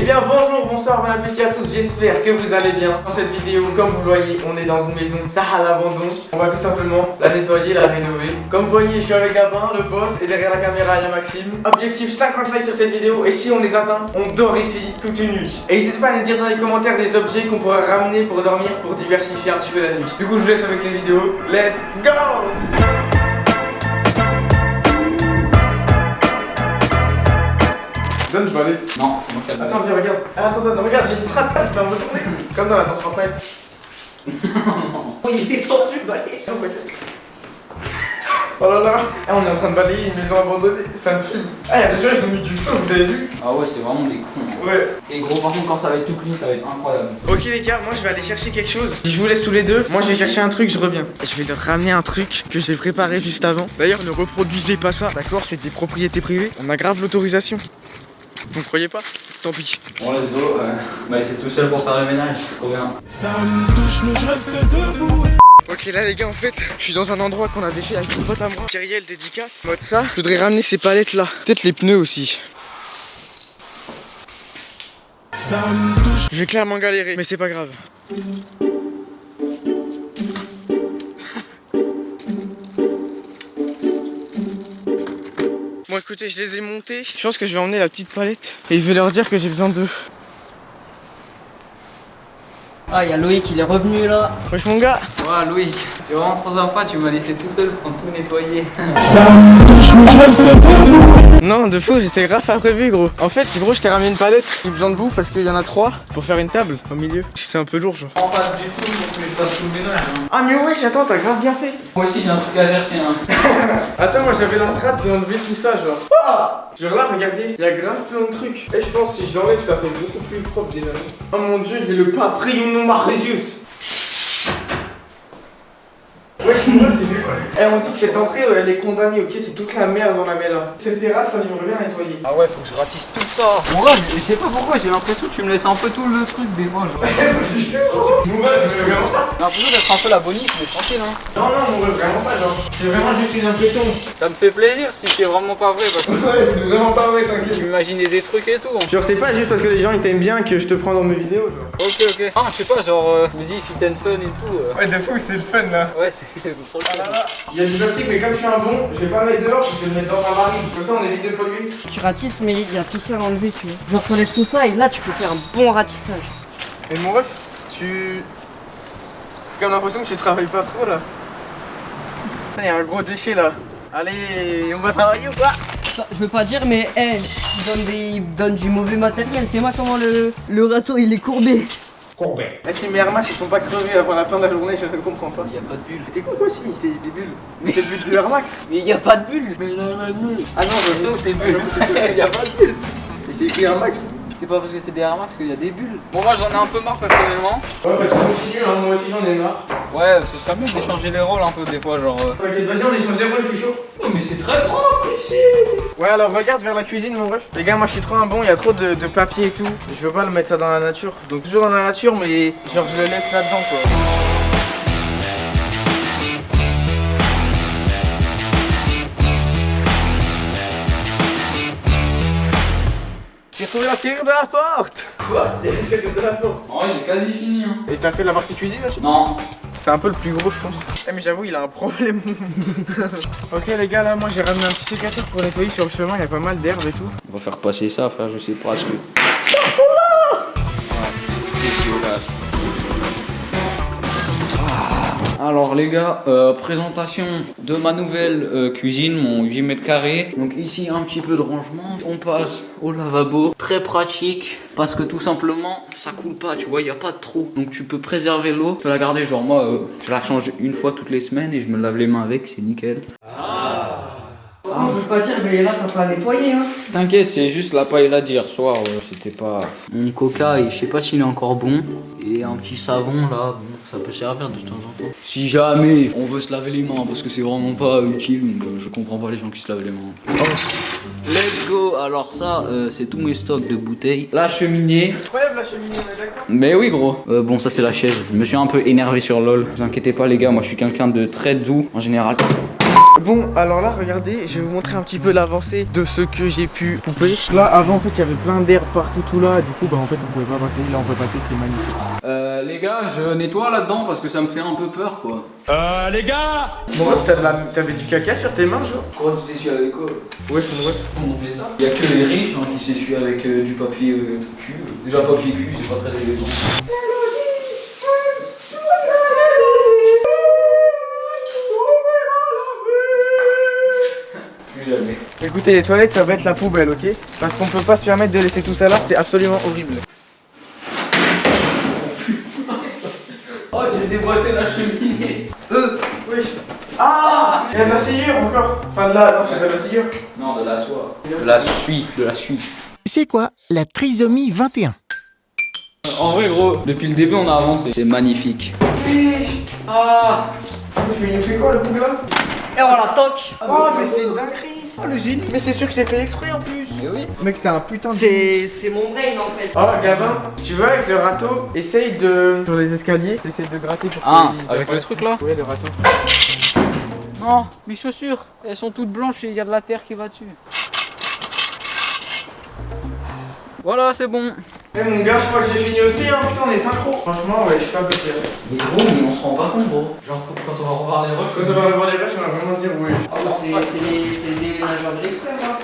bien bonjour, bonsoir, bon appétit à tous, j'espère que vous allez bien. Dans cette vidéo, comme vous le voyez, on est dans une maison à l'abandon. On va tout simplement la nettoyer, la rénover. Comme vous voyez, je suis avec Gabin, le boss, et derrière la caméra, il y a Maxime. Objectif 50 likes sur cette vidéo, et si on les atteint, on dort ici toute une nuit. Et n'hésitez pas à nous dire dans les commentaires des objets qu'on pourra ramener pour dormir, pour diversifier un petit peu la nuit. Du coup, je vous laisse avec les vidéos. Let's go! Donne, je vais aller. Non, c'est moi qui ai. Attends, viens, regarde. Attends, regarde, j'ai une strat, je peux me retourner. Comme dans la danse Fortnite. Il est tendu de balayer. Oh là là. On est en train de balayer une maison abandonnée, ça me fume. Ah, il y a des gens, ils ont mis du feu, vous avez vu? Ah ouais, c'est vraiment des cons. Ouais. Et gros, par contre, quand ça va être tout clean, ça va être incroyable. Ok les gars, moi je vais aller chercher quelque chose. Je vous laisse tous les deux. Moi je vais chercher un truc, je reviens. Et je vais leur ramener un truc que j'ai préparé juste avant. D'ailleurs, ne reproduisez pas ça, d'accord? C'est des propriétés privées. On a grave l'autorisation. Vous ne croyez pas? Tant pis. Bon, let's go. Bah, c'est tout seul pour faire le ménage. Trop bien. Ça me touche, mais je reste debout. Ok, là les gars, en fait, je suis dans un endroit qu'on avait fait avec une pote à moi. Cyrielle dédicace. Mode ça. Je voudrais ramener ces palettes là. Peut-être les pneus aussi. Ça me touche. Je vais clairement galérer, mais c'est pas grave. Bon écoutez, je les ai montés. Je pense que je vais emmener la petite palette. Et je vais leur dire que j'ai besoin d'eux. Ah, il y a Loïc, il est revenu là. Wesh mon gars. Ouais, Louis, t'es vraiment trop sympa. Tu m'as laissé tout seul pour tout nettoyer. Ça me touche, mais je reste debout. Non, de fou, j'étais grave imprévu gros. En fait, gros, je t'ai ramené une palette. J'ai besoin de vous parce qu'il y en a 3 pour faire une table au milieu. C'est un peu lourd genre. En pas du tout pour que je fasse tout le ménage. Ah mais ouais, j'attends, t'as grave bien fait. Moi aussi, j'ai un truc à chercher. Attends, moi j'avais la strat d'enlever tout ça genre. Ah, genre là, regardez, il y a grave plein de trucs. Et je pense que si je l'enlève, ça fait beaucoup plus propre déjà. Oh mon dieu, il est le paprium Marisius. Wesh, moi je l'ai vu. Eh, on dit que cette entrée, elle est condamnée, ok? C'est toute la merde dans la là. Cette terrasse, là, j'aimerais bien nettoyer. Ah ouais, faut que je ratisse tout ça. Ouais, mais je sais pas pourquoi, j'ai l'impression que tu me laisses un peu tout le truc des fois. Genre. Mon gars, je veux vraiment pas. J'ai l'impression d'être un peu la bonite, mais tranquille, hein. Non, non, mon gars, vraiment pas, genre. C'est vraiment juste une impression. Ça me fait plaisir si c'est vraiment pas vrai, parce que Ouais, c'est vraiment pas vrai, t'inquiète. tu m'imaginais des trucs et tout. Hein. Genre, c'est pas juste parce que les gens ils t'aiment bien que je te prends dans mes vidéos, genre. Ok. Ah, je sais pas, genre, je me dis fit and fun et tout. Ouais, de fou, c'est le fun là. Ouais, c'est trop cool. Il y a du plastique, mais comme je suis un bon, je vais pas le mettre dehors, je vais le mettre dans ma marine. Comme ça, on évite de polluer. Tu ratisses, mais il y a tout ça à enlever, tu vois. Genre, t'enlèves tout ça et là, tu peux faire un bon ratissage. Et mon ref, tu. J'ai comme l'impression que tu travailles pas trop là. Il y a un gros déchet là. Allez, on va travailler ou pas? Ça, je veux pas dire, mais il donne du mauvais matériel. T'es moi comment le râteau il est courbé. Eh, si mes Air Max ils sont pas crevés avant la fin de la journée, je ne comprends pas. Il y a pas de bulle. T'es con quoi si, c'est des bulles. Mais c'est le but de Air Max. Mais il y a pas de bulle. Mais il y en a une. Ah non, C'est je où tes bulles? Il y a pas de bulle. Et c'est écrit Air Max. C'est pas parce que c'est des Air Max qu'il y a des bulles. Bon, moi j'en ai un peu marre personnellement. Ouais, bah tu continues, hein, moi aussi j'en ai marre. Ouais, ce serait mieux d'échanger les rôles un peu des fois, genre. T'inquiète, vas-y, on échange les rôles, je suis chaud. Oh, mais c'est très propre ici. Ouais, alors regarde vers la cuisine, mon ref. Les gars, moi je suis trop un bon, il y a trop de papier et tout. Je veux pas le mettre ça dans la nature. Donc, toujours dans la nature, mais genre je le laisse là-dedans quoi. J'ai trouvé la serrure de la porte. Quoi? Il y a la serrure de la porte. Oh, j'ai quasi fini, hein. Et t'as fait la partie cuisine là? Non. C'est un peu le plus gros, je pense. Eh, mais j'avoue, il a un problème. Ok, les gars, là, moi j'ai ramené un petit sécateur pour nettoyer sur le chemin. Il y a pas mal d'herbe et tout. On va faire passer ça, frère, je sais pas ce que. Dégueulasse. Alors les gars, présentation de ma nouvelle cuisine, mon 8 mètres carrés. Donc ici un petit peu de rangement. On passe au lavabo. Très pratique parce que tout simplement ça coule pas, tu vois, il n'y a pas de trou. Donc tu peux préserver l'eau, tu peux la garder, genre moi je la change une fois toutes les semaines et je me lave les mains avec, c'est nickel. Je veux pas dire, mais là t'as pas nettoyé, hein. T'inquiète, c'est juste la paille là d'hier soir, c'était pas... Mon coca, je sais pas s'il est encore bon. Et un petit savon là, bon, ça peut servir de temps en temps. Si jamais on veut se laver les mains, parce que c'est vraiment pas utile, donc je comprends pas les gens qui se lavent les mains. Oh. Let's go. Alors ça, c'est tous mes stocks de bouteilles. La cheminée. Incroyable la cheminée, on est d'accord? Mais oui gros. Bon ça c'est la chaise. Je me suis un peu énervé sur LOL. Ne vous inquiétez pas les gars, moi je suis quelqu'un de très doux en général. Bon, alors là, regardez, je vais vous montrer un petit peu l'avancée de ce que j'ai pu couper. Là, avant, en fait, il y avait plein d'herbe partout, tout là. Du coup, bah, en fait, on pouvait pas passer. Là, on peut passer, c'est magnifique. Les gars, je nettoie là-dedans parce que ça me fait un peu peur, quoi. Les gars. Bon, t'avais du caca sur tes mains, genre? Pourquoi tu t'essuies avec quoi? Ouais, c'est une Comment on fait ça? Il y a que les riches hein, qui s'essuient avec du papier cul. Déjà, papier cul, c'est pas très élégant. Écoutez, les toilettes, ça va être la poubelle, ok? Parce qu'on peut pas se permettre de laisser tout ça là, c'est absolument horrible. Oh, j'ai déboîté la cheminée. Oui. Ah, il y a de la sciure encore. Enfin, de la. Non, c'est pas de la sciure. Non, de la soie. De la suie. C'est quoi la trisomie 21? En vrai, gros, depuis le début, on a avancé. C'est magnifique. Ah. Tu nous fais quoi, le bouc là? Et voilà, toc. Oh, mais c'est une dinguerie. Oh, le génie. Mais c'est sûr que c'est fait exprès en plus. Mais oui. Mec, t'as un putain de. C'est mon brain en fait. Oh, Gabin, tu veux avec le râteau, essaye de. Sur les escaliers, essaye de gratter pour Ah, que- avec le truc là? Ouais, le râteau. Non, mes chaussures, elles sont toutes blanches et il y a de la terre qui va dessus. Voilà, c'est bon. Eh mon gars, je crois que j'ai fini aussi, hein. Putain, on est synchro. Franchement, ouais, je suis pas un peu fier. Mais gros, mais on se rend pas compte, gros. Genre, quand on va revoir les rushs, Quand on va revoir les vaches, on va vraiment se dire oui. C'est les déménageurs de l'extrême là.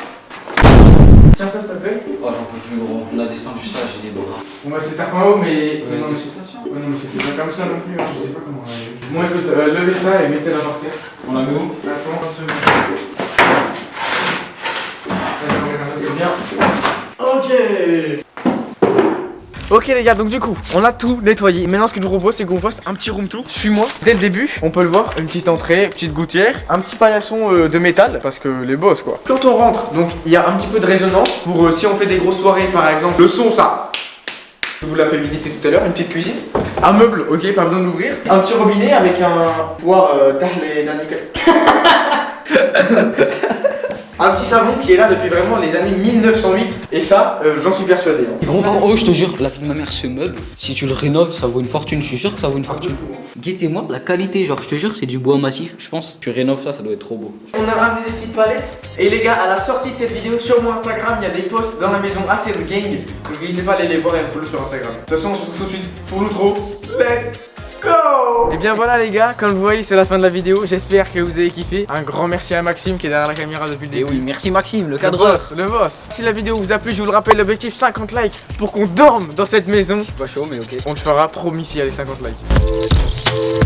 Tiens, ça, s'il te plaît. Oh, j'en peux plus, gros. On a descendu ça, j'ai les bras. Bon, bah, c'est un haut, mais. Ouais, non, mais c'est. Ouais, non, mais c'était pas comme ça non plus, hein. Je sais pas comment. Bon, écoute, levez ça et mettez-la par terre. On l'a mis où? Attends, un second. C'est bien. Ok. Ok les gars, donc du coup, on a tout nettoyé. Maintenant ce que je vous propose, c'est qu'on fasse un petit room tour. Suis-moi. Dès le début, on peut le voir, une petite entrée, petite gouttière, un petit paillasson de métal, parce que les boss quoi. Quand on rentre, donc il y a un petit peu de résonance pour si on fait des grosses soirées par exemple. Le son ça. Je vous l'ai fait visiter tout à l'heure, une petite cuisine. Un meuble, ok, pas besoin de l'ouvrir. Un petit robinet avec un pouvoir les années. Un petit savon qui est là depuis vraiment les années 1908. Et ça, j'en suis persuadé. Hein. Gros, oh, je te jure, la vie de ma mère, ce meuble, si tu le rénoves, ça vaut une fortune, je suis sûr que ça vaut une fortune. Guettez-moi la qualité, genre, je te jure, c'est du bois massif. Je pense, tu rénoves ça, ça doit être trop beau. On a ramené des petites palettes. Et les gars, à la sortie de cette vidéo sur mon Instagram, il y a des posts dans la maison Acid Gang. Donc n'hésitez pas à aller les voir et à me follow sur Instagram. De toute façon, on se retrouve tout de suite pour l'outro. Let's go! Et bien voilà les gars, comme vous voyez, c'est la fin de la vidéo. J'espère que vous avez kiffé. Un grand merci à Maxime qui est derrière la caméra depuis le Et début. oui, merci Maxime, le Le cadreur. boss, le boss. Si la vidéo vous a plu, je vous le rappelle, l'objectif 50 likes pour qu'on dorme dans cette maison. Pas chaud, mais ok. On le fera promis s'il y a les 50 likes.